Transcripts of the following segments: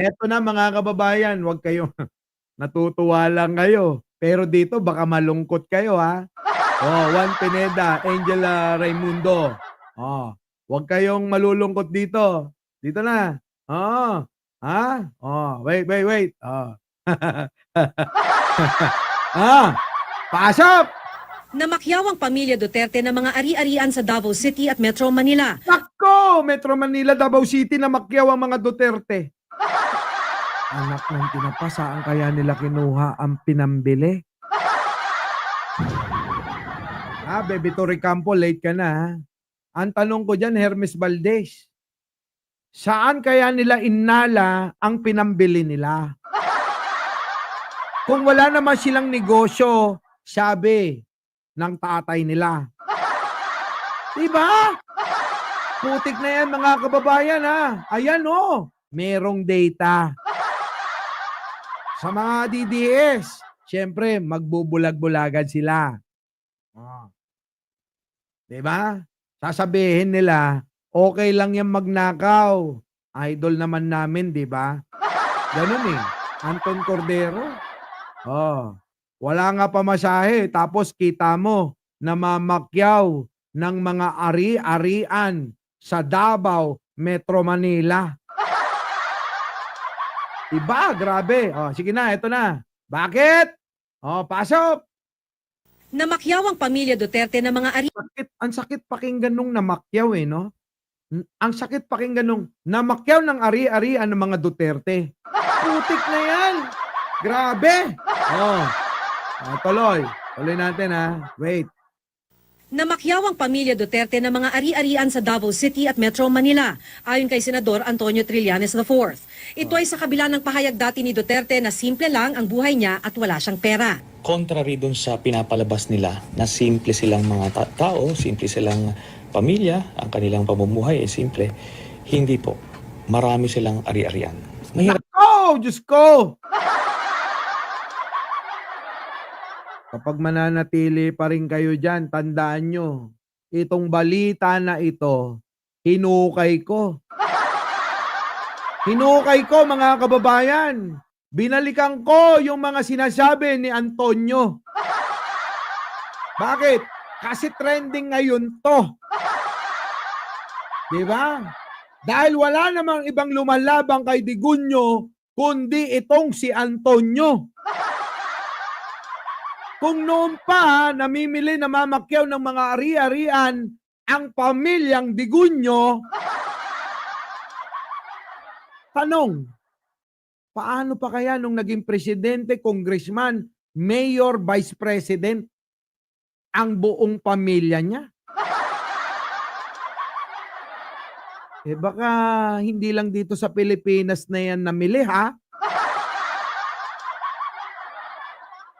Eto na mga kababayan, huwag kayong natutuwa lang kayo. Pero dito baka malungkot kayo ha. Oh, Juan Pineda, Angela Raimundo. Oh, huwag kayong malulungkot dito. Dito na. Oh, ha? Oh, wait. Oh. Ah, pasok! Namakyaw ang pamilya Duterte ng mga ari-arian sa Davao City at Metro Manila. Nako, Metro Manila, Davao City na makyaw ang mga Duterte. Anak ng tinapa, saan kaya nila kinuha ang pinambili? Baby Torre Campo, late ka na ha. Ang tanong ko dyan, Hermes Valdez, saan kaya nila inala ang pinambili nila? Kung wala naman silang negosyo, sabi ng tatay nila. Diba? Putik na yan mga kababayan ha. Ayan merong data. Sa mga DDS, syempre magbubulag-bulagan sila. Diba? Sasabihin nila, okay lang yan magnakaw. Idol naman namin, diba? Ganun Anton Cordero. Wala nga pamasahe. Tapos kita mo, namamakyaw ng mga ari-arian sa Davao, Metro Manila. Iba, grabe. Sige na, eto na. Bakit? Pasok! Namakyaw ang pamilya Duterte ng mga ari... Ang sakit pakinggan nung namakyaw no? Ang sakit pakinggan nung namakyaw ng ari-arian ng mga Duterte. Putik na yan! Grabe! Tuloy. Tuloy natin ha. Wait. Namakyaw ang pamilya Duterte ng mga ari-arian sa Davao City at Metro Manila, ayon kay Senador Antonio Trillanes IV. Ito ay sa kabila ng pahayag dati ni Duterte na simple lang ang buhay niya at wala siyang pera. Contrary dun sa pinapalabas nila na simple silang mga tao, simple silang pamilya, ang kanilang pamumuhay ay simple, hindi po. Marami silang ari-arian. Mahirap. Diyos ko! Kapag mananatili pa rin kayo dyan, tandaan nyo, itong balita na ito, hinukay ko. Hinukay ko mga kababayan. Binalikan ko yung mga sinasabi ni Antonio. Bakit? Kasi trending ngayon to. Diba? Dahil wala namang ibang lumalabang kay Digunyo, kundi itong si Antonio. Kung noon pa namimili na mamakyaw ng mga ari-arian ang pamilyang Digunyo, tanong, paano pa kaya nung naging presidente, congressman, mayor, vice president, ang buong pamilya niya? Baka hindi lang dito sa Pilipinas na yan namili ha?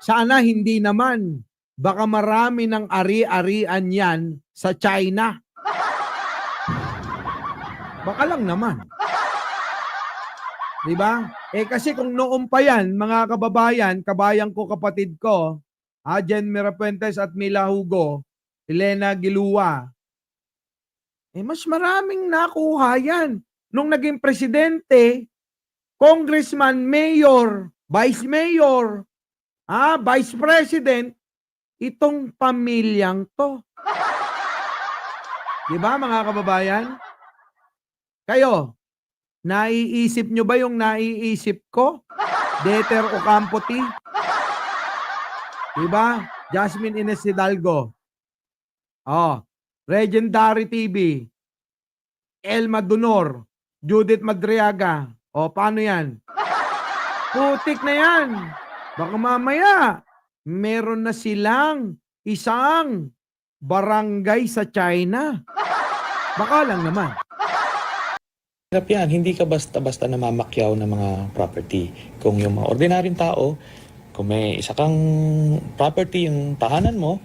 Sana hindi naman. Baka marami ng ari-arian yan sa China. Baka lang naman. Diba? Kasi kung noon pa yan, mga kababayan, kabayan ko, kapatid ko, Jen Mirapuentes at Mila Hugo, Elena Gilua, mas maraming nakuha yan. Nung naging presidente, congressman, mayor, vice mayor, vice president, itong pamilyang to. Diba mga kababayan? Kayo, naiisip nyo ba yung naiisip ko? Deter Ocampo T? Diba? Jasmine Ines Hidalgo. Legendary TV. Elma Dunor. Judith Madriaga. Paano yan? Putik na yan. Baka mamaya, meron na silang isang barangay sa China. Baka lang naman. Hirap yan. Hindi ka basta-basta namamakyaw ng mga property. Kung yung mga ordinaryong tao, kung may isa kang property, yung tahanan mo,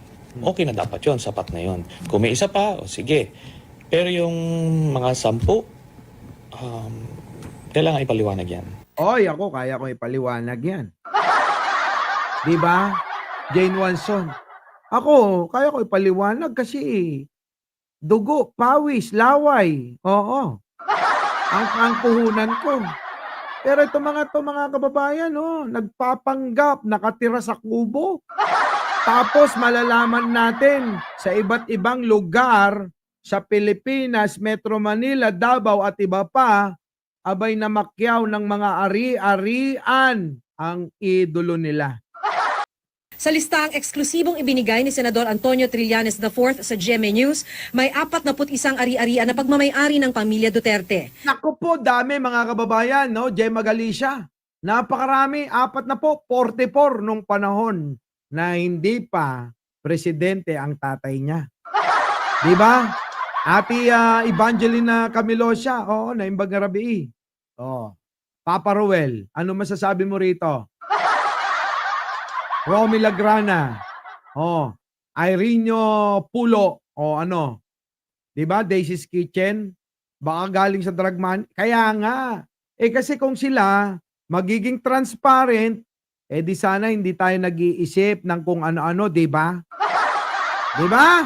okay na dapat yon, sapat na yon. Kung may isa pa, sige. Pero yung mga 10, kailangan ipaliwanag yan. Ako, kaya ko ipaliwanag yan. Diba? Jane Watson. Ako, kaya ko ipaliwanag kasi dugo, pawis, laway. Oo. Ang puhunan ko. Pero mga kababayan, no, nagpapanggap, nakatira sa kubo. Tapos malalaman natin sa iba't ibang lugar sa Pilipinas, Metro Manila, Davao at iba pa, abay namakyaw ng mga ari-arian ang idolo nila. Sa listahang eksklusibong ibinigay ni Senador Antonio Trillanes IV sa GMA News, may 41 ari-arian na pagmamay-ari ng pamilya Duterte. Naku po, dami mga kababayan, no? Gemma Galicia. Napakarami, 44 nung panahon na hindi pa presidente ang tatay niya. Di ba? Ati Evangelina Camilosia, oo, naimbag na rabi. Oh. Papa Ruel, ano masasabi mo rito? Romy Lagrana, oh, Irene Pulo, o ano, di ba, Daisy's Kitchen, baka galing sa drug man, kaya nga, kasi kung sila magiging transparent, di sana hindi tayo nag-iisip ng kung ano-ano, di ba? Di ba?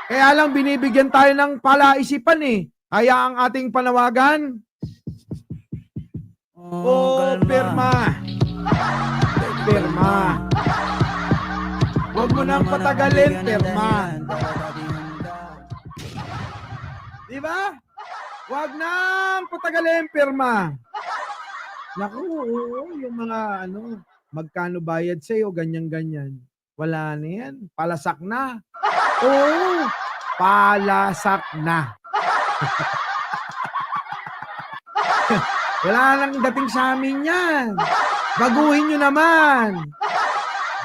Kaya lang binibigyan tayo ng palaisipan kaya ang ating panawagan, pirma. Pirma. Huwag mo nang patagalin, pirma. Di ba? Huwag nang patagalin, pirma. Naku, oo, yung mga magkano bayad sa'yo, ganyan-ganyan. Wala na yan. Palasak na. Oo, palasak na. Wala nang dating sa amin yan. Baguhin nyo naman.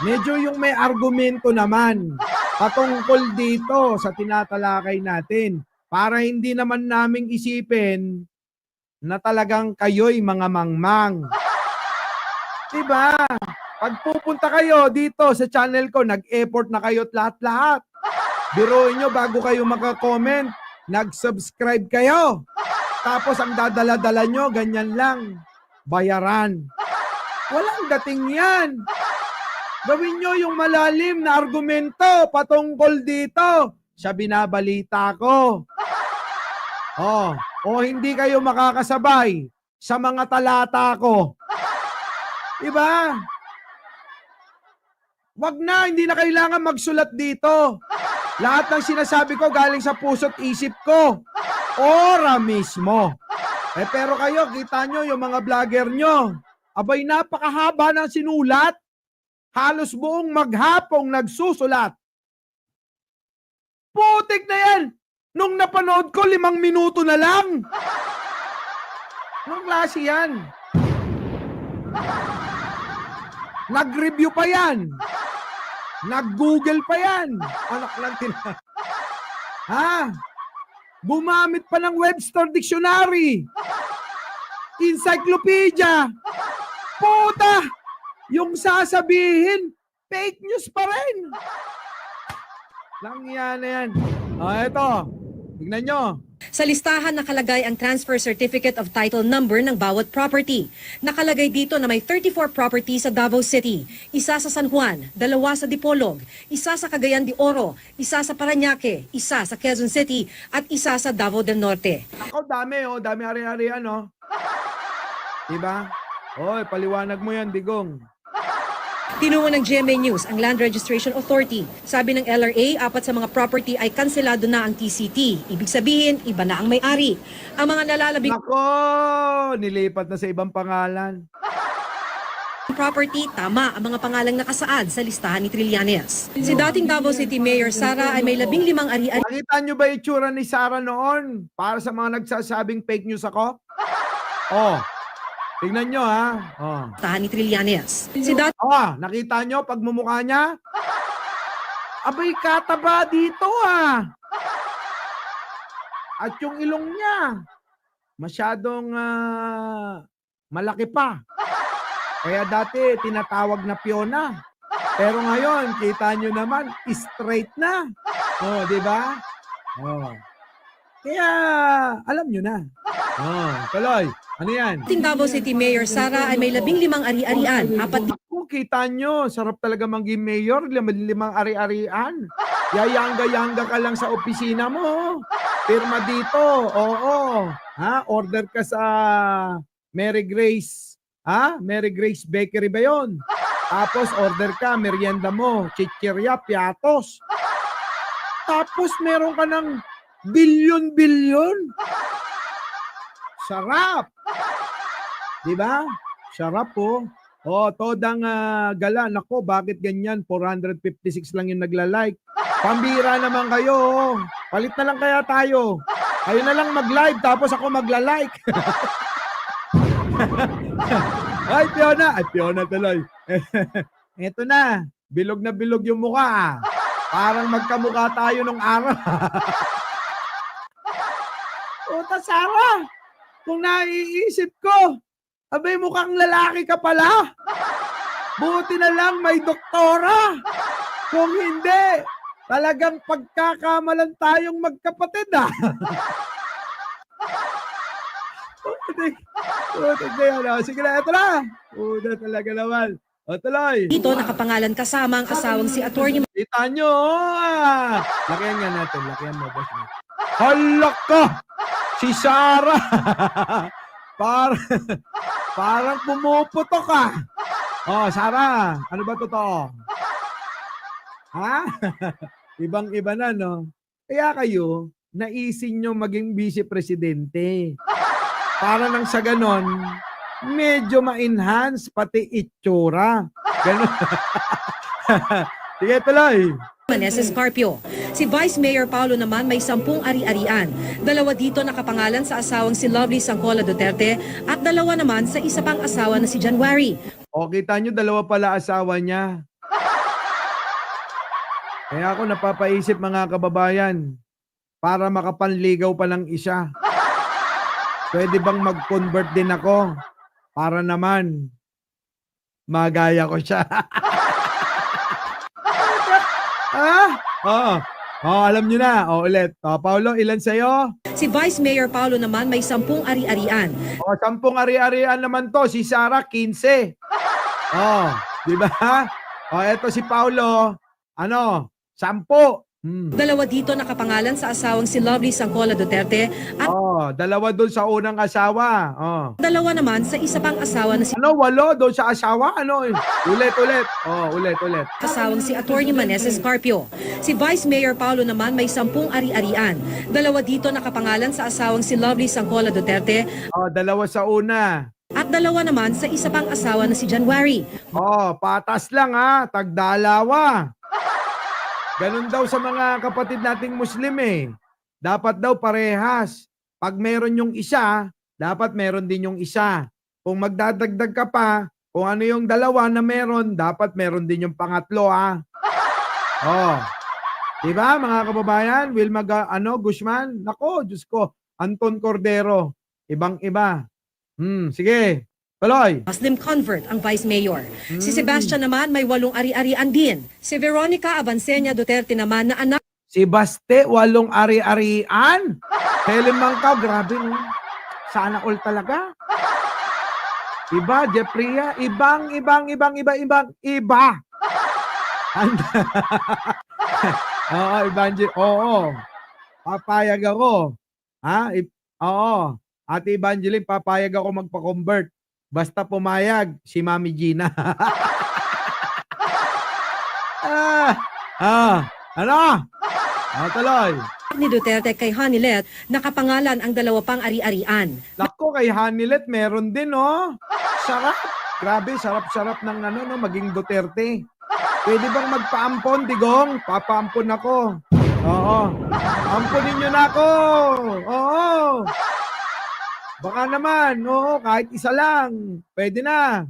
Medyo yung may argumento naman patungkol dito sa tinatalakay natin para hindi naman naming isipin na talagang kayo'y mga mangmang. Diba? Pag pupunta kayo dito sa channel ko, nag-effort na kayo't lahat-lahat. Biruin nyo bago kayo makakomment, nag-subscribe kayo. Tapos ang dadala-dala nyo, ganyan lang, bayaran. Walang dating yan. Gawin nyo yung malalim na argumento patungkol dito sa binabalita ko. O hindi kayo makakasabay sa mga talata ko. Diba? Wag na, hindi na kailangan magsulat dito. Lahat ng sinasabi ko galing sa puso't isip ko. Ora mismo. Pero kayo, kita nyo yung mga vlogger nyo. Abay, napakahaba ng sinulat. Halos buong maghapong nagsusulat. Putik na yan. Nung napanood ko, 5 minuto na lang. Anong klase yan? Nag-review pa yan. Nag-google pa yan. Anak lang Ha? Gumamit pa ng Webster Dictionary. Encyclopedia. Puta! Yung sasabihin, fake news pa rin. Lang yan na yan. Eto. Tignan nyo. Sa listahan nakalagay ang transfer certificate of title number ng bawat property. Nakalagay dito na may 34 properties sa Davao City, isa sa San Juan, 2 sa Dipolog, isa sa Cagayan de Oro, isa sa Parañaque, isa sa Quezon City, at isa sa Davao del Norte. Ako, dami dami hari-harian Diba? Oy, paliwanag mo yan, Digong. Tinuon ng GMA News ang Land Registration Authority. Sabi ng LRA, 4 sa mga property ay kanselado na ang TCT. Ibig sabihin, iba na ang may-ari. Ang mga nalalabing Nako, nilipat na sa ibang pangalan. property, tama ang mga pangalang nakasaad sa listahan ni Trillanes. Si dating Davao City Mayor Sara ay may 15 ari-ari. Nakita nyo ba itsura ni Sara noon? Para sa mga nagsasabing fake news ako? Tingnan nyo Listahan ni Trillanes. Si nakita nyo pagmumukha niya? Abay, kataba dito At yung ilong niya, masyadong malaki pa. Kaya dati tinatawag na Fiona. Pero ngayon, kita nyo naman, straight na. Di ba? Kaya, alam nyo na. Tuloy. Ano yan? dating Davao City Mayor Sara ay may 15 ari-arian. 4 kita nyo, sarap talaga maging mayor, limang ari-arian. Yayangga-yangga ka lang sa opisina mo. Pirma dito, oo. Ha? Order ka sa Mary Grace. Ha? Mary Grace Bakery ba yon? Tapos order ka, merienda mo, chichirya, piatos. Tapos meron ka ng bilyon-bilyon. Sarap. Di ba? Sarap po. Oh, todang gala. Nako, bakit ganyan? 456 lang yung nagla-like. Pambira naman kayo. Oh. Palit na lang kaya tayo. Kayo na lang mag-live tapos ako magla-like. Ay, Fiona. Ay, Fiona tuloy. Eto na. Bilog na bilog yung mukha. Parang magkamukha tayo nung araw. Puta, Sarah. Kung naiisip ko, abay mukhang lalaki ka pala. Buti na lang may doktora. Kung hindi, talagang pagkakamalan tayong magkapatid ah. Putik na yan. Sige na, ito na. Puta talaga naman. O tuloy. Dito nakapangalan kasama ang asawang si Atty. Kita nyo. Lakihan nga natin. Lakihan mo, boss. Halak ka. Si Sarah. Parang pumuputok ka. Oh, Sarah. Ano ba totoo? Ha? Ibang-iba na, no? Kaya kayo, naisin nyo maging vice-presidente. Para nang sa ganon, medyo ma-enhance pati itsura. Ganon. Sige, tuloy. Meneses Carpio. Si Vice Mayor Paulo naman may 10 ari-arian. 2 dito nakapangalan sa asawang si Lovely Sangcola Duterte at 2 naman sa isa pang asawa na si January. O, kita nyo, 2 pala asawa niya. Kaya ako napapaisip mga kababayan, para makapanligaw pa ng isa. Pwede bang mag-convert din ako? Para naman, magaya ko siya. Alam nyo na. Ulit. Paulo, ilan sa'yo? Si Vice Mayor Paulo naman may 10 ari-arian. 10 ari-arian naman to. Si Sarah, 15. Di ba? Eto si Paulo, 10. 2 dito nakapangalan sa asawang si Lovely Sangcola Duterte at 2 doon sa unang asawa. 2 naman sa isa pang asawa na si 8 doon sa asawa? Ulit. Ulit. asawang si Atty. Meneses Carpio. Si Vice Mayor Paulo naman may 10 ari-arian. 2 dito nakapangalan sa asawang si Lovely Sangcola Duterte 2 sa una. at 2 naman sa isa pang asawa na si January. Patas lang ha. Tagdalawa. Ganun daw sa mga kapatid nating Muslim eh. Dapat daw parehas. Pag meron yung isa, dapat meron din yung isa. Kung magdadagdag ka pa, kung ano yung 2 na meron, dapat meron din yung pangatlo ha. Diba mga kababayan? Wilma Guzman? Nako, Diyos ko. Anton Cordero. Ibang-iba. Sige. Tuloy. Muslim convert ang Vice Mayor. Si Sebastian naman may 8 ari-arian din. Si Veronica Abansenia Duterte naman na anak Si Baste, 8 ari-arian. Helen Mangkaw, grabe no. Sana all talaga. Iba, Jeffria, ibang. Papayag ako. Oo. Ate Evangeline, papayag ako magpa-convert. Basta pumayag si Mami Gina. Tuloy. ni Duterte kay Hanilet, nakapangalan ang 2 pang ari-arian. Nako, kay Hanilet meron din, oh. Sarap. Grabe, sarap-sarap ng maging Duterte. Pwede bang magpaampon, Digong? Papaampon ako. Oo. Amponin nyo na ako. Oo. Baka naman, kahit isa lang. Pwede na.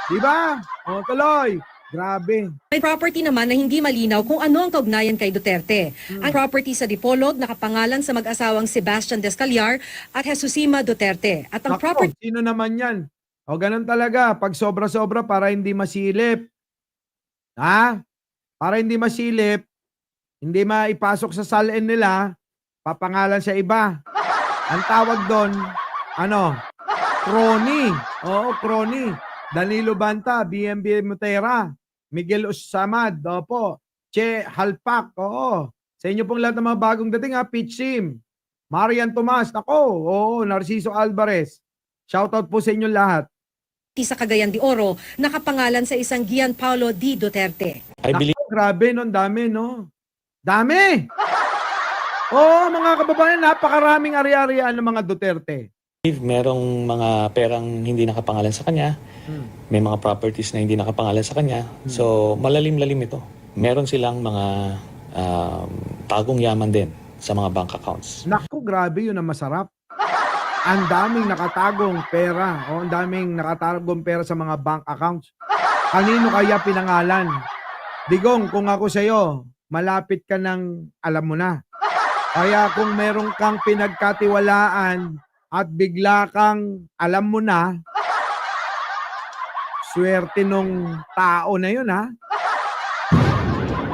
Diba? Tuloy. Grabe. May property naman na hindi malinaw kung ano ang kaugnayan kay Duterte. Ang property sa Dipolog nakapangalan sa mag-asawang Sebastian Descalliar at Jesusima Duterte. At ang property Sino naman yan? Ganun talaga. Pag sobra-sobra para hindi masilip. Para hindi masilip, hindi maipasok sa salin nila, papangalan sa iba. Ang tawag doon, crony. Oo, crony. Danilo Banta, BMB Mutera, Miguel Usamad, opo, Che Halpak, oo. Sa inyo pong lahat ng mga bagong dating, Peach Sim, Marian Tomas, ako, oo, Narciso Alvarez. Shoutout po sa inyo lahat. sa Cagayan de Oro nakapangalan sa isang Gianpaolo D. Duterte. I believe Naku, grabe, no? Ang dami, no? Dami! Oo, mga kababayan, napakaraming ari-arian ng mga Duterte. merong mga perang hindi nakapangalan sa kanya, may mga properties na hindi nakapangalan sa kanya. So, malalim-lalim ito. Meron silang mga tagong yaman din sa mga bank accounts. Naku, grabe, yun ang masarap. Ang daming nakatagong pera. O, ang daming nakatagong pera sa mga bank accounts. Kanino kaya pinangalan? Digong, kung ako sa'yo, malapit ka ng alam mo na. Kaya kung meron kang pinagkatiwalaan at bigla kang alam mo na, swerte nung tao na yun, ha?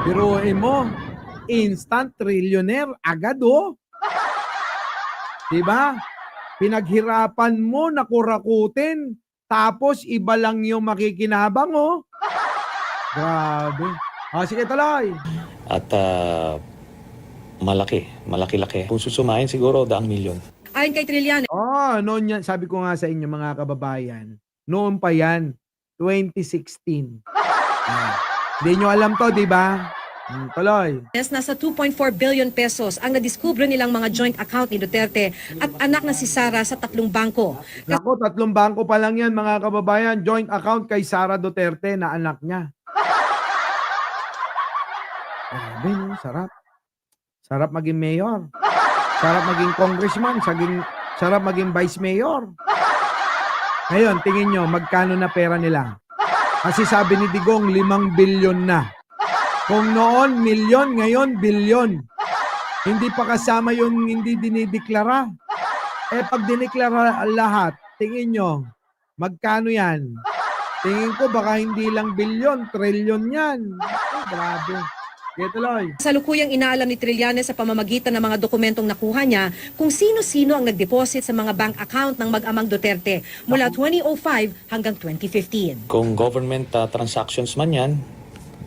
Biruin mo, instant trillionaire agad, oh. Diba? Pinaghirapan mo na kurakutin, tapos iba lang yung makikinabang, oh. Grabe. Sige, tuloy. At malaki-laki. Kung susumahin siguro 100,000,000. Ayon kay Trillanes, Noon yan, sabi ko nga sa inyo mga kababayan, noon pa yan, 2016. Hindi nyo alam to, di ba? Tuloy. nasa 2.4 billion pesos ang nadiskubre nilang mga joint account ni Duterte at anak na si Sara sa 3 bangko. Naku, 3 bangko pa lang yan mga kababayan, joint account kay Sara Duterte na anak niya. Grabe, no? Sarap. Sarap maging mayor. Sarap maging congressman. Sarap maging vice mayor. Ngayon, tingin nyo, magkano na pera nila? Kasi sabi ni Digong, 5 bilyon na. Kung noon, milyon, ngayon, bilyon. Hindi pa kasama yung hindi dinideklara. Pag dineklara lahat, tingin nyo, magkano yan? Tingin ko baka hindi lang bilyon, trilyon yan. Grabe. Tuloy. Salukuyang inaalam ni Trillanes sa pamamagitan ng mga dokumentong nakuha niya kung sino-sino ang nagdeposit sa mga bank account ng mag-amang Duterte mula 2005 hanggang 2015. Kung government transactions man yan,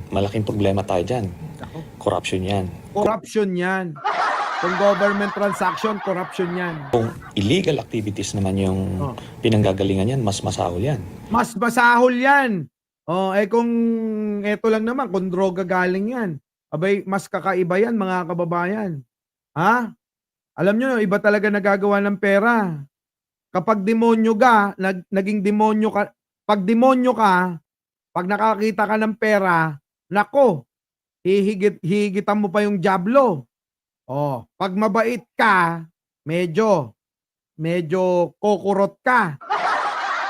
malaking problema tayo dyan. Corruption yan. Corruption yan. Kung government transaction, corruption yan. Kung illegal activities naman yung pinanggagalingan yan, mas masahol yan. Mas masahol yan. Kung eto lang naman, kung droga galing yan. Abay, mas kakaiba yan mga kababayan. Ha? Alam nyo, iba talaga nagagawa ng pera. Kapag demonyo ka, naging demonyo ka, pag demonyo ka, pag nakakita ka ng pera, nako, hihigitan mo pa yung diablo. Pag mabait ka, medyo kukurot ka.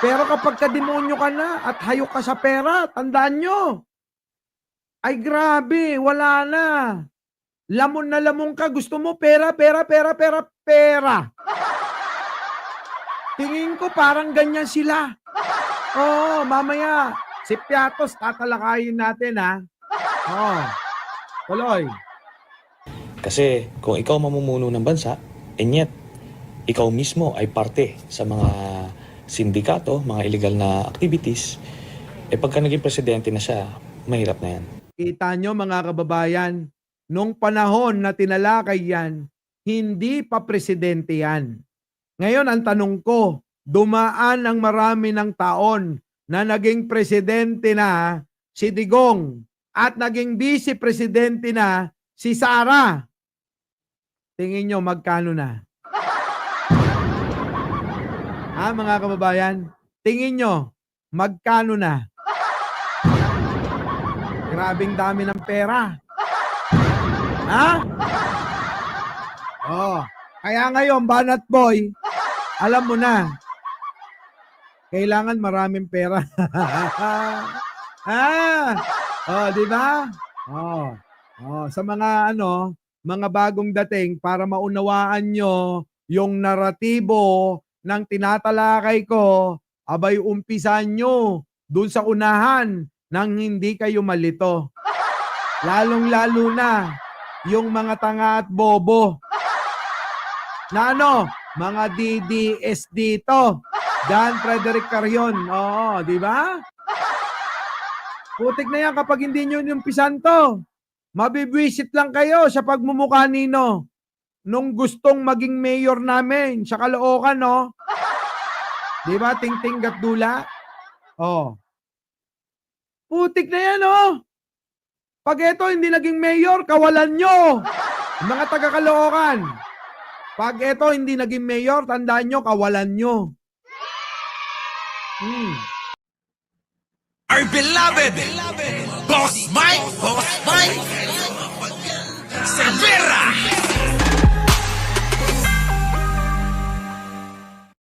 Pero kapag ka-demonyo ka na at hayok ka sa pera, tandaan nyo, ay grabe, wala na. Lamon na lamon ka, gusto mo pera. Tingin ko parang ganyan sila. Mamaya, si Piatos, tatalakayin natin, ha? Tuloy. Kasi kung ikaw mamumuno ng bansa, and yet, ikaw mismo ay parte sa mga sindikato, mga illegal na activities, pagka naging presidente na siya, mahirap na yan. Kita nyo mga kababayan, nung panahon na tinalakay yan, hindi pa presidente yan. Ngayon ang tanong ko, dumaan ang marami ng taon na naging presidente na si Digong at naging vice presidente na si Sara. Tingin nyo magkano na? Mga kababayan, tingin nyo magkano na? Grabing dami ng pera. Kaya ngayon, Banat Boy, alam mo na, kailangan maraming pera. Di ba? Sa mga mga bagong dating para maunawaan nyo yung naratibo ng tinatalakay ko, abay umpisan nyo dun sa unahan nang hindi kayo malito. Lalong-lalo na yung mga tanga at bobo na mga DDS dito. John Frederick Carion. Oo, di ba? Putik na yan kapag hindi nyo inumpisan to. Mabibwisit lang kayo sa pagmumukha nino nung gustong maging mayor namin sa Caloocan, no? Di ba? Ting-ting gatdula. Oh. Putik na yan, oh. Pag ito hindi naging mayor, kawalan nyo. Mga taga Caloocan. Pag ito hindi naging mayor, tandaan nyo, kawalan nyo. Our beloved Boss Mike